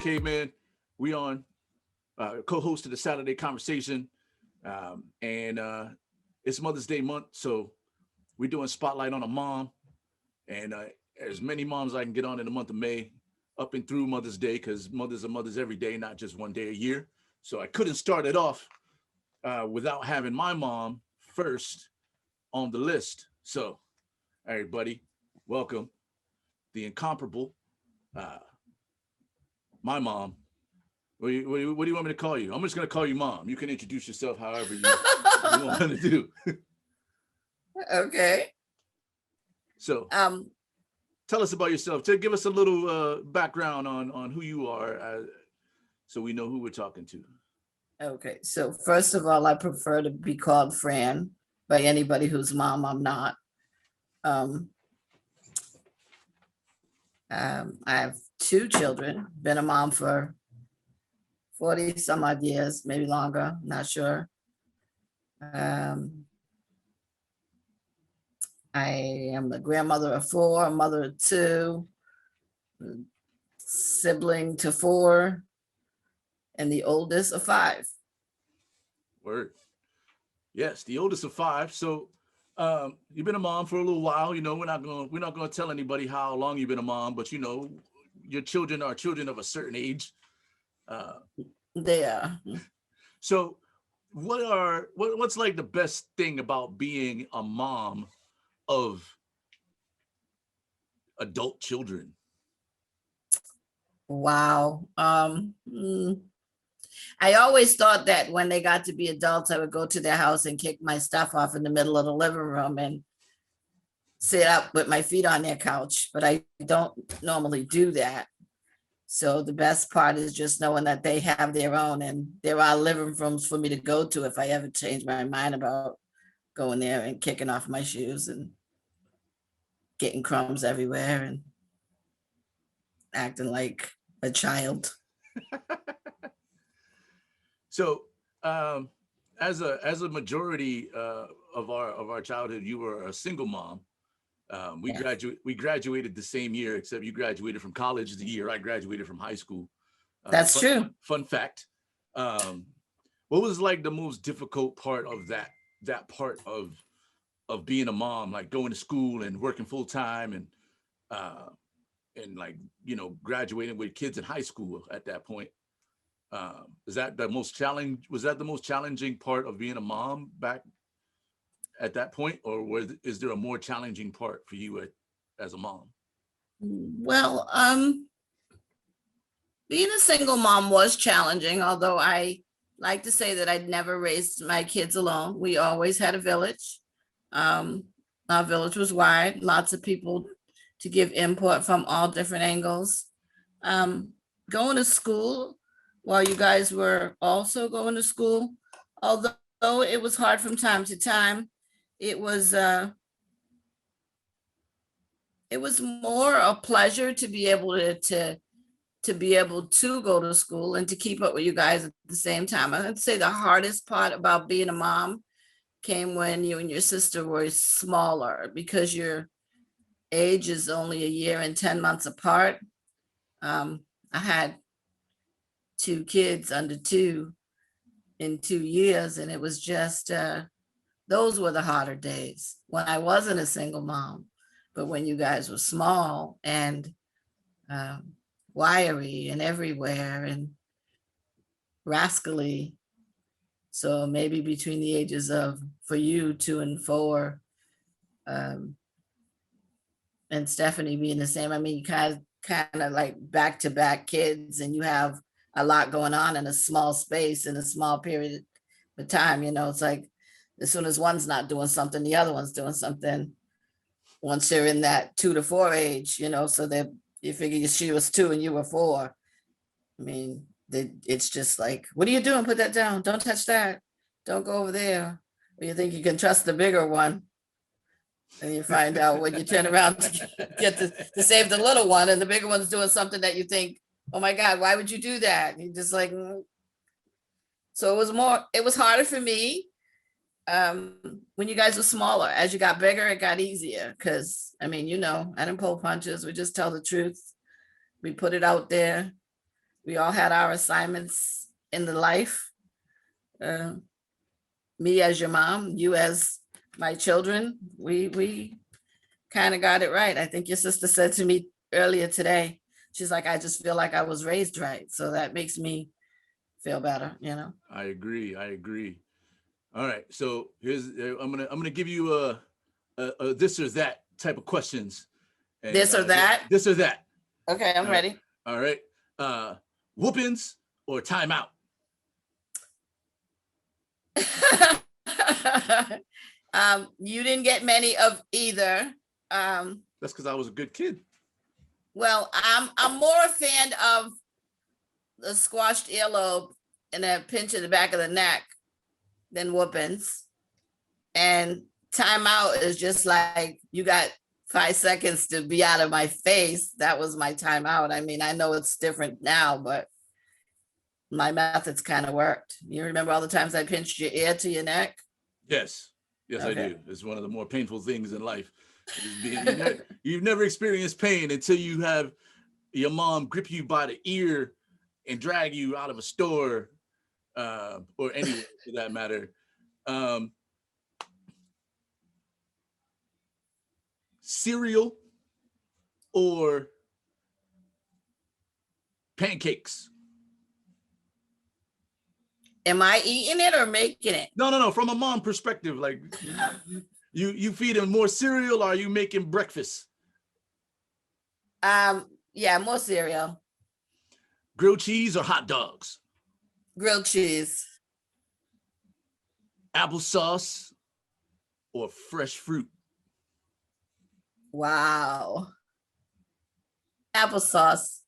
Caveman. We on co-host of the Saturday Conversation, and it's Mother's Day month, so we're doing spotlight on a mom, and as many moms I can get on in the month of May, up and through Mother's Day, because mothers are mothers every day, not just one day a year. So I couldn't start it off without having my mom first on the list. So, everybody, welcome the incomparable, my mom. What do you want me to call you? I'm just going to call you Mom. You can introduce yourself however you want to do. Okay. So, tell us about yourself. Give us a little background on who you are, so we know who we're talking to. Okay. So first of all, I prefer to be called Fran by anybody whose mom I'm not. I have two children, been a mom for 40 some odd years, maybe longer, not sure. I am the grandmother of 4, mother of 2, sibling to 4, and the oldest of 5. Word. Yes, the oldest of 5. So you've been a mom for a little while. You know, we're not gonna tell anybody how long you've been a mom, but you know, your children are children of a certain age. They are. So what's like the best thing about being a mom of adult children? Wow. I always thought that when they got to be adults, I would go to their house and kick my stuff off in the middle of the living room and sit up with my feet on their couch, but I don't normally do that. So the best part is just knowing that they have their own, and there are living rooms for me to go to if I ever change my mind about going there and kicking off my shoes and getting crumbs everywhere and acting like a child. So as a majority of our childhood, you were a single mom. We graduated the same year, except you graduated from college the year I graduated from high school. That's true. Fun fact. What was like the most difficult part of that part of being a mom, like going to school and working full time and like, you know, graduating with kids in high school at that point? Was that the most challenging part of being a mom back at that point, or is there a more challenging part for you as a mom? Well, being a single mom was challenging, although I like to say that I'd never raised my kids alone. We always had a village. Our village was wide, lots of people to give input from all different angles. Going to school while you guys were also going to school, although it was hard from time to time, it was more a pleasure to be able to be able to go to school and to keep up with you guys at the same time. I'd say the hardest part about being a mom came when you and your sister were smaller, because your age is only a year and 10 months apart. I had 2 kids under 2 in 2 years, and it was just those were the harder days when I wasn't a single mom, but when you guys were small and wiry and everywhere and rascally. So maybe between the ages of, for you, 2 and 4, and Stephanie being the same. I mean, you kind of like back-to-back kids, and you have a lot going on in a small space in a small period of time. You know, it's like as soon as one's not doing something, the other one's doing something. Once you're in that 2 to 4 age, you know, so that you figure she was 2 and you were 4. I mean, it's just like, what are you doing? Put that down. Don't touch that. Don't go over there. Or you think you can trust the bigger one. And you find out when you turn around to get to save the little one, and the bigger one's doing something that you think, oh my God, why would you do that? And you're just like, So it was harder for me when you guys were smaller. As you got bigger, it got easier, because I mean, you know, I didn't pull punches. We just tell the truth. We put it out there. We all had our assignments in the life. Me as your mom, you as my children, we kind of got it right. I think your sister said to me earlier today, she's like, I just feel like I was raised right. So that makes me feel better, you know. I agree. I agree. All right. So here's I'm gonna give you a this or that type of questions. And, This or that. This or that. Okay, I'm ready. All right. Whoopings or timeout? You didn't get many of either. That's because I was a good kid. Well, I'm more a fan of the squashed earlobe and a pinch in the back of the neck than whoopings. And timeout is just like, you got 5 seconds to be out of my face. That was my timeout. I mean, I know it's different now, but my methods kind of worked. You remember all the times I pinched your ear to your neck? Yes. Yes, Okay. I do. It's one of the more painful things in life. You've never experienced pain until you have your mom grip you by the ear and drag you out of a store, or anywhere for that matter. Cereal or pancakes? Am I eating it or making it? No. From a mom perspective, like you feed him more cereal, or are you making breakfast? Yeah, more cereal. Grilled cheese or hot dogs? Grilled cheese. Applesauce or fresh fruit? Wow. Applesauce.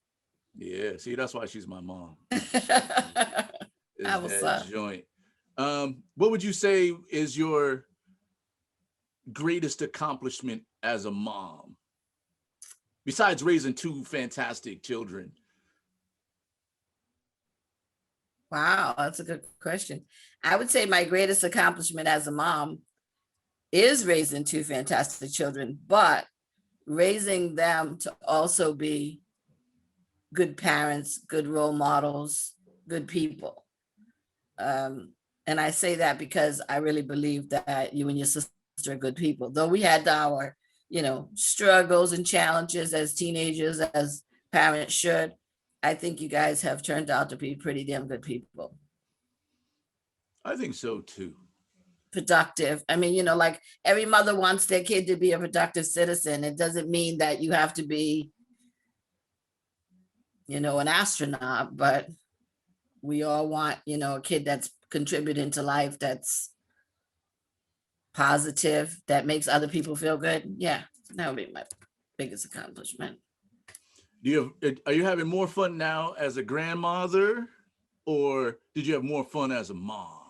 Yeah, see, that's why she's my mom. Is Applesauce. that joint. What would you say is your greatest accomplishment as a mom, besides raising 2 fantastic children? Wow, that's a good question. I would say my greatest accomplishment as a mom is raising 2 fantastic children, but raising them to also be good parents, good role models, good people. And I say that because I really believe that you and your sister are good people. Though we had our, struggles and challenges as teenagers, as parents should, I think you guys have turned out to be pretty damn good people. I think so too. Productive. I mean, like every mother wants their kid to be a productive citizen. It doesn't mean that you have to be, an astronaut, but we all want, a kid that's contributing to life, that's positive, that makes other people feel good. Yeah, that would be my biggest accomplishment. Are you having more fun now as a grandmother, or did you have more fun as a mom?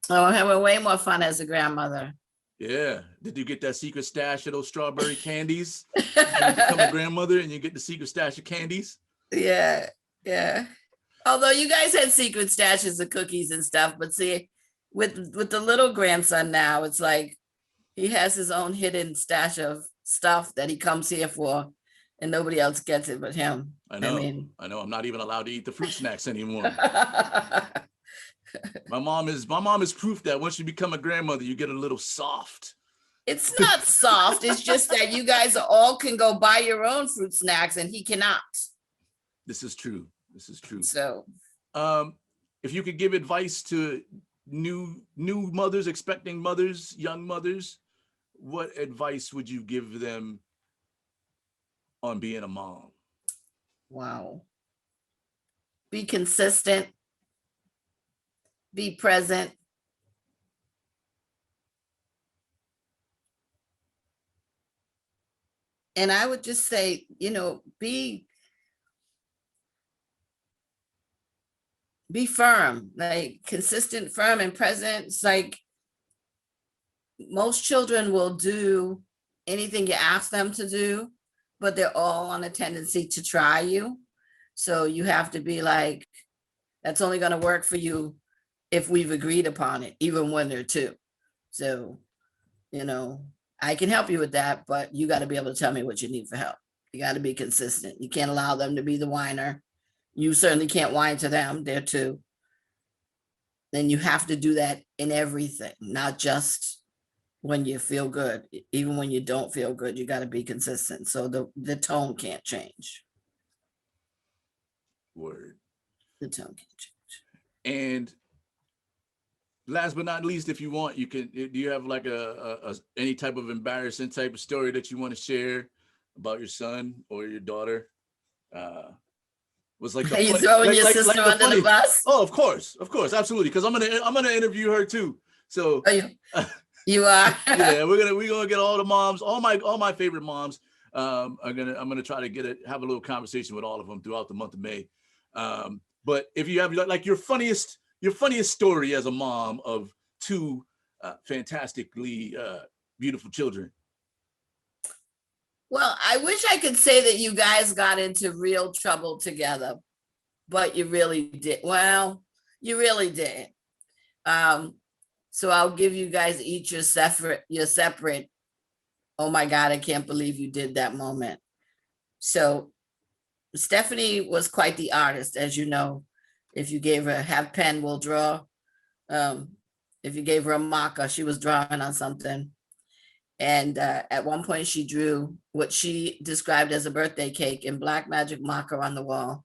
Oh, I'm having way more fun as a grandmother. Yeah. Did you get that secret stash of those strawberry candies? You become a grandmother and you get the secret stash of candies? Yeah. Although you guys had secret stashes of cookies and stuff, but see, with the little grandson now, it's like he has his own hidden stash of stuff that he comes here for, and nobody else gets it but him. I know. I'm not even allowed to eat the fruit snacks anymore. My mom is proof that once you become a grandmother, you get a little soft. It's not soft. It's just that you guys all can go buy your own fruit snacks and he cannot. This is true. So, if you could give advice to new mothers, expecting mothers, young mothers, what advice would you give them on being a mom? Wow. Be consistent. Be present. And I would just say, be firm, like consistent, firm, and present. It's like most children will do anything you ask them to do, but they're all on a tendency to try you. So you have to be like, that's only going to work for you if we've agreed upon it, even when they're 2. So, I can help you with that, but you got to be able to tell me what you need for help. You got to be consistent. You can't allow them to be the whiner. You certainly can't whine to them. They're two. Then you have to do that in everything, not just when you feel good. Even when you don't feel good, you got to be consistent. So the tone can't change. Word. The tone can't change. And last but not least, if you want, you can. Do you have like any type of embarrassing type of story that you want to share about your son or your daughter? Was like the Are you funny, throwing your sister like under the bus? Oh, of course, absolutely. Because I'm gonna interview her too. So you are. Yeah, we're gonna get all the moms, all my favorite moms. I'm gonna try to have a little conversation with all of them throughout the month of May. But if you have like your funniest story as a mom of two fantastically beautiful children. Well, I wish I could say that you guys got into real trouble together, but you really did. Well, you really did. So I'll give you guys each your separate, oh my God, I can't believe you did that moment. So Stephanie was quite the artist, as you know. If you gave her have pen, we'll draw. If you gave her a marker, she was drawing on something. And at one point she drew what she described as a birthday cake in black magic marker on the wall.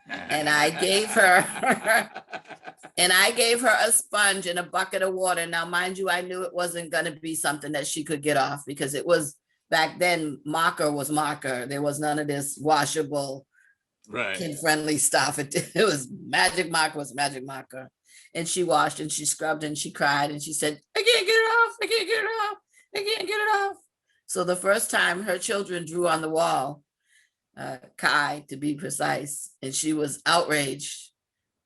And I gave her a sponge and a bucket of water. Now, mind you, I knew it wasn't going to be something that she could get off, because it was back then, marker was marker. There was none of this washable, kid-friendly stuff. It was magic marker was magic marker. And she washed and she scrubbed and she cried and she said, I can't get it off. I can't get it off. I can't get it off. So the first time her children drew on the wall, Kai to be precise, and she was outraged.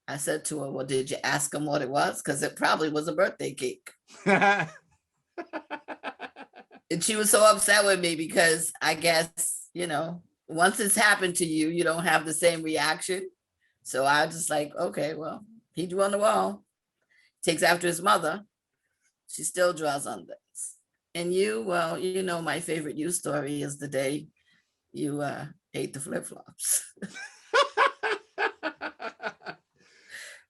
I said to her, well, did you ask him what it was? Because it probably was a birthday cake. And she was so upset with me because I guess, once it's happened to you, you don't have the same reaction. So I was just like, okay, well, he drew on the wall. Takes after his mother. She still draws on things. And you, well, my favorite you story is the day you ate the flip-flops.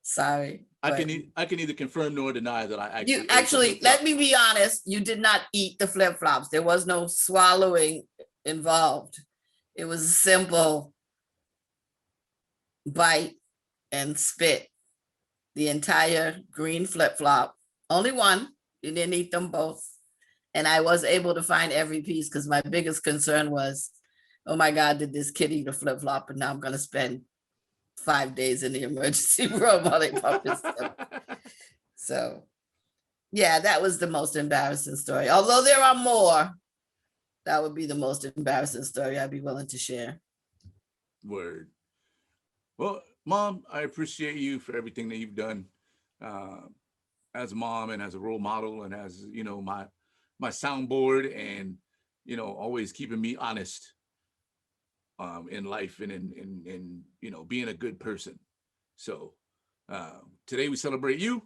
Sorry. I can neither confirm nor deny that I actually. You actually, let me be honest, you did not eat the flip-flops. There was no swallowing involved. It was a simple bite and spit. The entire green flip-flop. Only one. You didn't eat them both. And I was able to find every piece because my biggest concern was, oh my God, did this kid eat a flip-flop? And now I'm going to spend 5 days in the emergency room while they pump his stomach. So, yeah, that was the most embarrassing story. Although there are more, that would be the most embarrassing story I'd be willing to share. Word. Well, Mom, I appreciate you for everything that you've done as a mom and as a role model and as, my soundboard and, always keeping me honest in life and in being a good person. So today we celebrate you.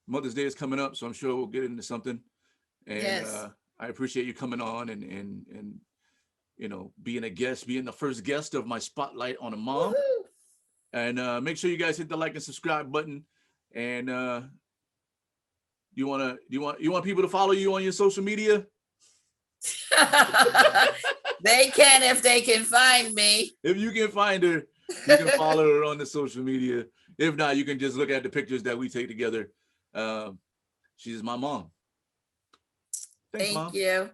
Mother's Day is coming up, so I'm sure we'll get into something. And yes. I appreciate you coming on and being a guest, being the first guest of my Spotlight on a Mom. Woo-hoo! And make sure you guys hit the like and subscribe button. And you want people to follow you on your social media? They can if they can find me. If you can find her, you can follow her on the social media. If not, you can just look at the pictures that we take together. She's my mom. Thanks, Thank Mom. you.